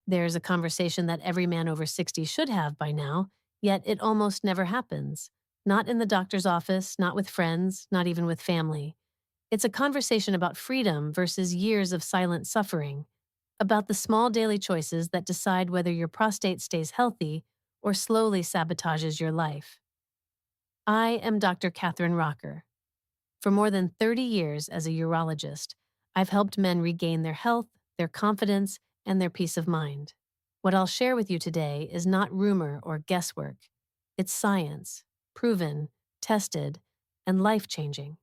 There's a conversation that every man over 60 should have by now, yet it almost never happens. Not in the doctor's office, not with friends, not even with family. It's a conversation about freedom versus years of silent suffering, about the small daily choices that decide whether your prostate stays healthy or slowly sabotages your life. I am Dr. Katherine Rocker. For more than 30 years as a urologist, I've helped men regain their health, their confidence, and their peace of mind. What I'll share with you today is not rumor or guesswork. It's science, proven, tested, and life-changing.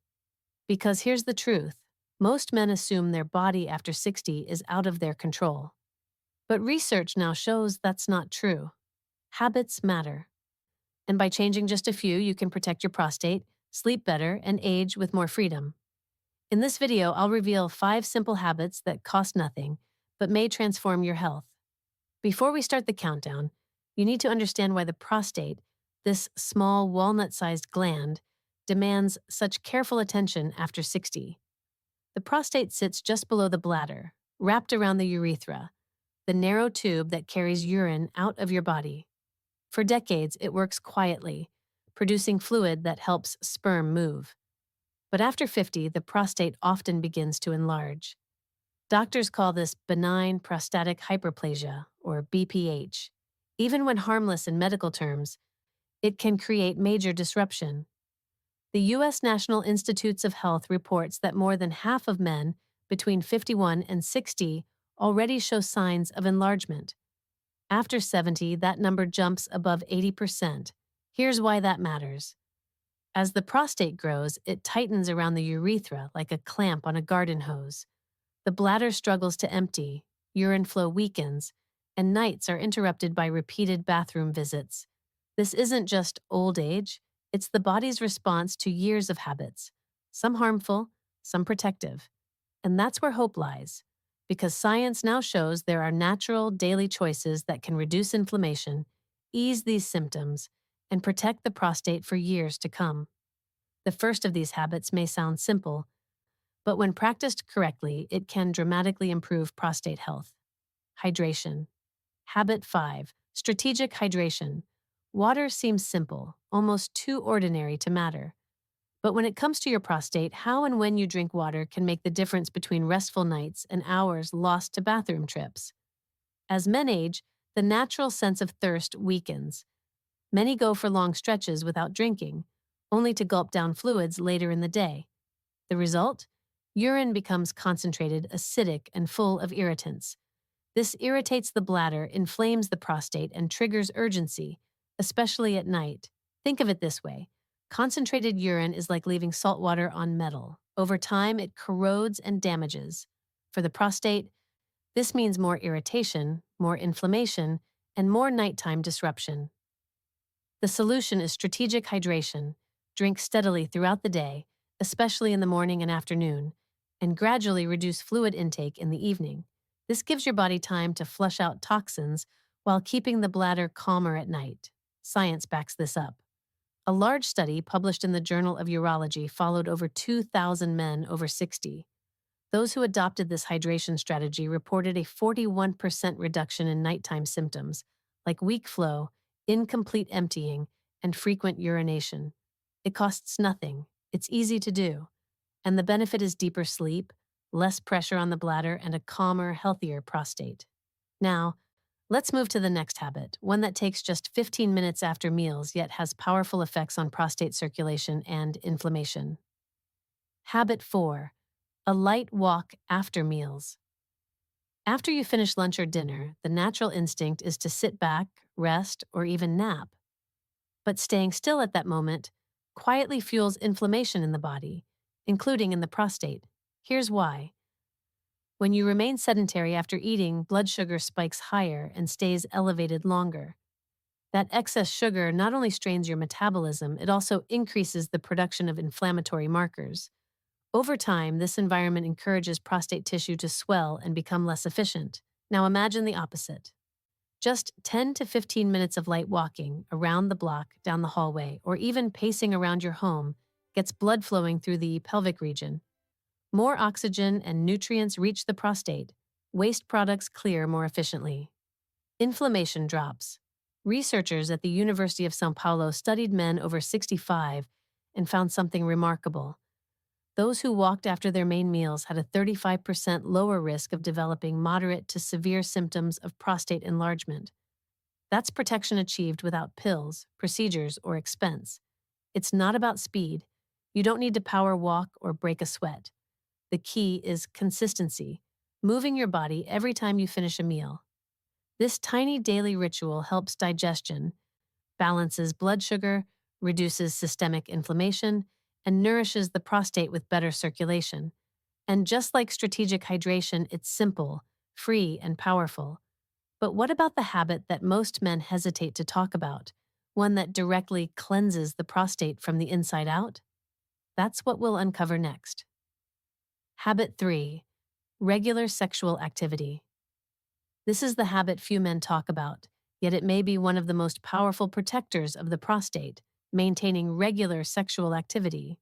Because here's the truth. Most men assume their body after 60 is out of their control. But research now shows that's not true. Habits matter. And by changing just a few, you can protect your prostate, sleep better, and age with more freedom. In this video, I'll reveal 5 simple habits that cost nothing, but may transform your health. Before we start the countdown, you need to understand why the prostate, this small walnut-sized gland, demands such careful attention after 60. The prostate sits just below the bladder, wrapped around the urethra, the narrow tube that carries urine out of your body. For decades, it works quietly, producing fluid that helps sperm move. But after 50, the prostate often begins to enlarge. Doctors call this benign prostatic hyperplasia, or BPH. Even when harmless in medical terms, it can create major disruption. The U.S. National Institutes of Health reports that more than half of men between 51 and 60 already show signs of enlargement. After 70, that number jumps above 80%. Here's why that matters. As the prostate grows, it tightens around the urethra like a clamp on a garden hose. The bladder struggles to empty, urine flow weakens, and nights are interrupted by repeated bathroom visits. This isn't just old age, it's the body's response to years of habits, some harmful, some protective. And that's where hope lies, because science now shows there are natural, daily choices that can reduce inflammation, ease these symptoms, and protect the prostate for years to come. The first of these habits may sound simple, but when practiced correctly, it can dramatically improve prostate health. Hydration. Habit 5. Strategic hydration. Water seems simple, almost too ordinary to matter. But when it comes to your prostate, how and when you drink water can make the difference between restful nights and hours lost to bathroom trips. As men age, the natural sense of thirst weakens. Many go for long stretches without drinking, only to gulp down fluids later in the day. The result? Urine becomes concentrated, acidic, and full of irritants. This irritates the bladder, inflames the prostate, and triggers urgency, especially at night. Think of it this way. Concentrated urine is like leaving salt water on metal. Over time, it corrodes and damages. For the prostate, this means more irritation, more inflammation, and more nighttime disruption. The solution is strategic hydration. Drink steadily throughout the day, especially in the morning and afternoon, and gradually reduce fluid intake in the evening. This gives your body time to flush out toxins while keeping the bladder calmer at night. Science backs this up. A large study published in the Journal of Urology followed over 2,000 men over 60. Those who adopted this hydration strategy reported a 41% reduction in nighttime symptoms, like weak flow, incomplete emptying, and frequent urination. It costs nothing. It's easy to do. And the benefit is deeper sleep, less pressure on the bladder, and a calmer, healthier prostate. Now, let's move to the next habit, one that takes just 15 minutes after meals yet has powerful effects on prostate circulation and inflammation. Habit 4. A light walk after meals. After you finish lunch or dinner, the natural instinct is to sit back, rest, or even nap. But staying still at that moment quietly fuels inflammation in the body, including in the prostate. Here's why. When you remain sedentary after eating, blood sugar spikes higher and stays elevated longer. That excess sugar not only strains your metabolism, it also increases the production of inflammatory markers. Over time, this environment encourages prostate tissue to swell and become less efficient. Now imagine the opposite. Just 10 to 15 minutes of light walking around the block, down the hallway, or even pacing around your home gets blood flowing through the pelvic region. More oxygen and nutrients reach the prostate. Waste products clear more efficiently. Inflammation drops. Researchers at the University of Sao Paulo studied men over 65 and found something remarkable. Those who walked after their main meals had a 35% lower risk of developing moderate to severe symptoms of prostate enlargement. That's protection achieved without pills, procedures, or expense. It's not about speed. You don't need to power walk or break a sweat. The key is consistency, moving your body every time you finish a meal. This tiny daily ritual helps digestion, balances blood sugar, reduces systemic inflammation, and nourishes the prostate with better circulation. And just like strategic hydration, it's simple, free, and powerful. But what about the habit that most men hesitate to talk about? One that directly cleanses the prostate from the inside out? That's what we'll uncover next. Habit 3. Regular sexual activity. This is the habit few men talk about, yet it may be one of the most powerful protectors of the prostate, maintaining regular sexual activity.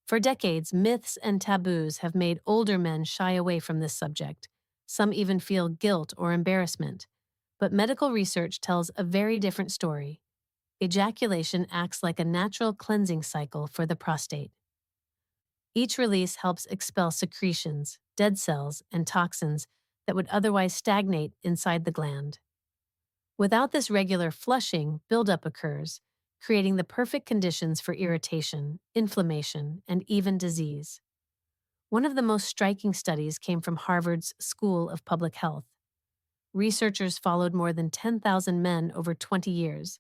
For decades, myths and taboos have made older men shy away from this subject. Some even feel guilt or embarrassment. But medical research tells a very different story. Ejaculation acts like a natural cleansing cycle for the prostate. Each release helps expel secretions, dead cells, and toxins that would otherwise stagnate inside the gland. Without this regular flushing, buildup occurs, creating the perfect conditions for irritation, inflammation, and even disease. One of the most striking studies came from Harvard's School of Public Health. Researchers followed more than 10,000 men over 20 years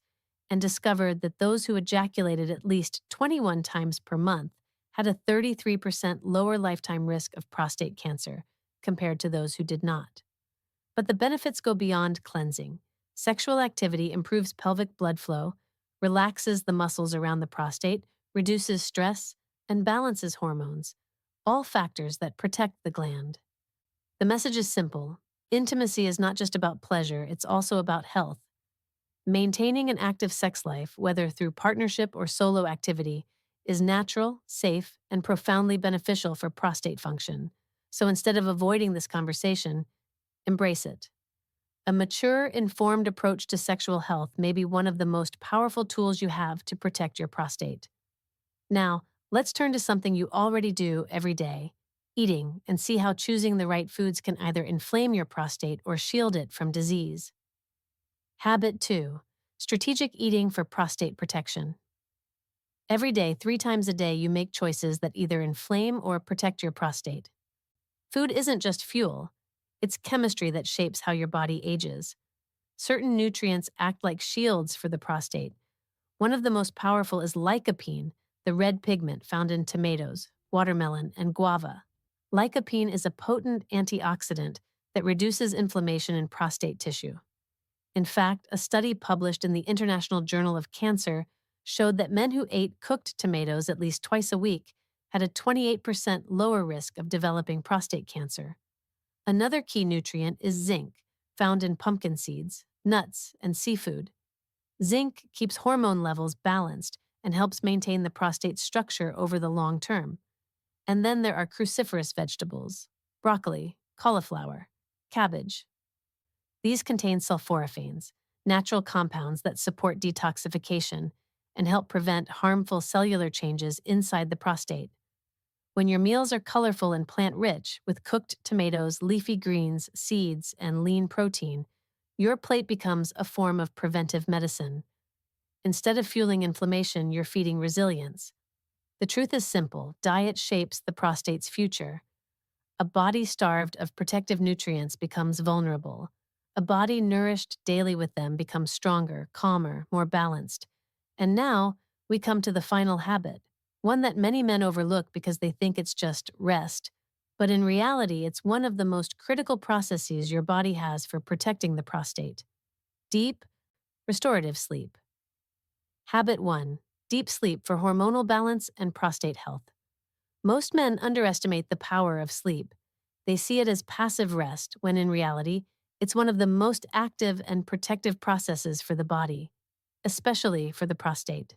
and discovered that those who ejaculated at least 21 times per month had a 33% lower lifetime risk of prostate cancer compared to those who did not. But the benefits go beyond cleansing. Sexual activity improves pelvic blood flow, relaxes the muscles around the prostate, reduces stress, and balances hormones, all factors that protect the gland. The message is simple. Intimacy is not just about pleasure, it's also about health. Maintaining an active sex life, whether through partnership or solo activity, is natural, safe, and profoundly beneficial for prostate function. So instead of avoiding this conversation, embrace it. A mature, informed approach to sexual health may be one of the most powerful tools you have to protect your prostate. Now, let's turn to something you already do every day, eating, and see how choosing the right foods can either inflame your prostate or shield it from disease. Habit 2. Strategic eating for prostate protection. Every day, 3 times a day, you make choices that either inflame or protect your prostate. Food isn't just fuel. It's chemistry that shapes how your body ages. Certain nutrients act like shields for the prostate. One of the most powerful is lycopene, the red pigment found in tomatoes, watermelon, and guava. Lycopene is a potent antioxidant that reduces inflammation in prostate tissue. In fact, a study published in the International Journal of Cancer showed that men who ate cooked tomatoes at least twice a week had a 28% lower risk of developing prostate cancer. Another key nutrient is zinc, found in pumpkin seeds, nuts, and seafood. Zinc keeps hormone levels balanced and helps maintain the prostate's structure over the long term. And then there are cruciferous vegetables, broccoli, cauliflower, cabbage. These contain sulforaphanes, natural compounds that support detoxification and help prevent harmful cellular changes inside the prostate. When your meals are colorful and plant-rich, with cooked tomatoes, leafy greens, seeds, and lean protein, your plate becomes a form of preventive medicine. Instead of fueling inflammation, you're feeding resilience. The truth is simple. Diet shapes the prostate's future. A body starved of protective nutrients becomes vulnerable. A body nourished daily with them becomes stronger, calmer, more balanced. And now, we come to the final habit, one that many men overlook because they think it's just rest. But in reality, it's one of the most critical processes your body has for protecting the prostate. Deep, restorative sleep. Habit 1. Deep sleep for hormonal balance and prostate health. Most men underestimate the power of sleep. They see it as passive rest, when in reality, it's one of the most active and protective processes for the body, especially for the prostate.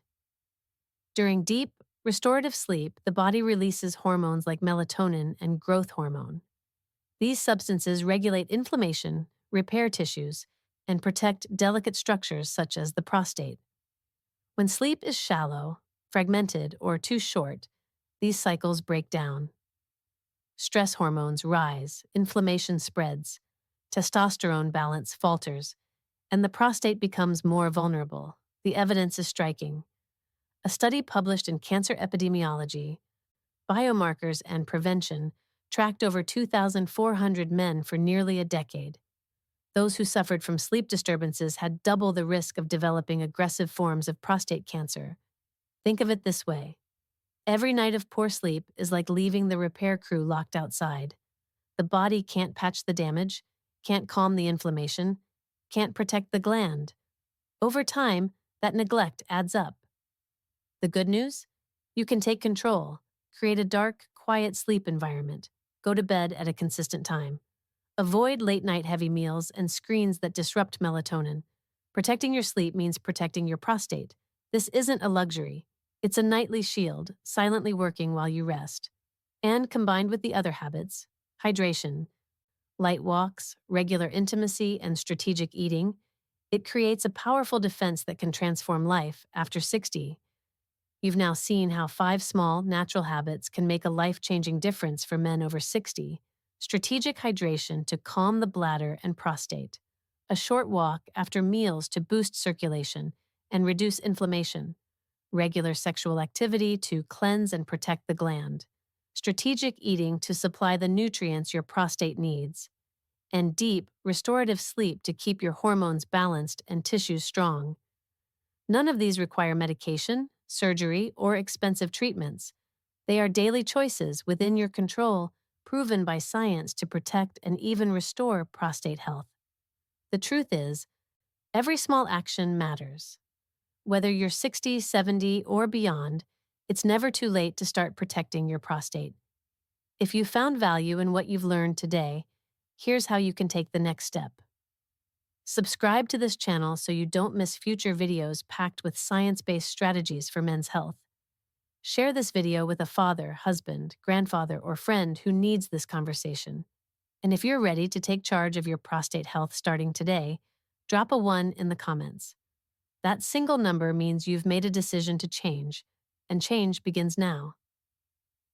During deep, restorative sleep, the body releases hormones like melatonin and growth hormone. These substances regulate inflammation, repair tissues, and protect delicate structures such as the prostate. When sleep is shallow, fragmented, or too short, these cycles break down. Stress hormones rise, inflammation spreads, testosterone balance falters, and the prostate becomes more vulnerable. The evidence is striking. A study published in Cancer Epidemiology, Biomarkers and Prevention tracked over 2,400 men for nearly a decade. Those who suffered from sleep disturbances had double the risk of developing aggressive forms of prostate cancer. Think of it this way. Every night of poor sleep is like leaving the repair crew locked outside. The body can't patch the damage, can't calm the inflammation, can't protect the gland. Over time, that neglect adds up. The good news? You can take control, create a dark, quiet sleep environment, go to bed at a consistent time. Avoid late-night heavy meals and screens that disrupt melatonin. Protecting your sleep means protecting your prostate. This isn't a luxury. It's a nightly shield, silently working while you rest. And combined with the other habits, hydration, light walks, regular intimacy, and strategic eating, it creates a powerful defense that can transform life after 60. You've now seen how 5 small, natural habits can make a life-changing difference for men over 60. Strategic hydration to calm the bladder and prostate. A short walk after meals to boost circulation and reduce inflammation. Regular sexual activity to cleanse and protect the gland. Strategic eating to supply the nutrients your prostate needs. And deep, restorative sleep to keep your hormones balanced and tissues strong. None of these require medication, surgery, or expensive treatments. They are daily choices within your control, proven by science to protect and even restore prostate health. The truth is, every small action matters. Whether you're 60, 70, or beyond, it's never too late to start protecting your prostate. If you found value in what you've learned today, here's how you can take the next step. Subscribe to this channel so you don't miss future videos packed with science-based strategies for men's health. Share this video with a father, husband, grandfather, or friend who needs this conversation. And if you're ready to take charge of your prostate health starting today, drop a 1 in the comments. That single number means you've made a decision to change, and change begins now.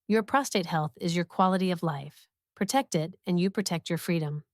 Your prostate health is your quality of life. Protect it, and you protect your freedom.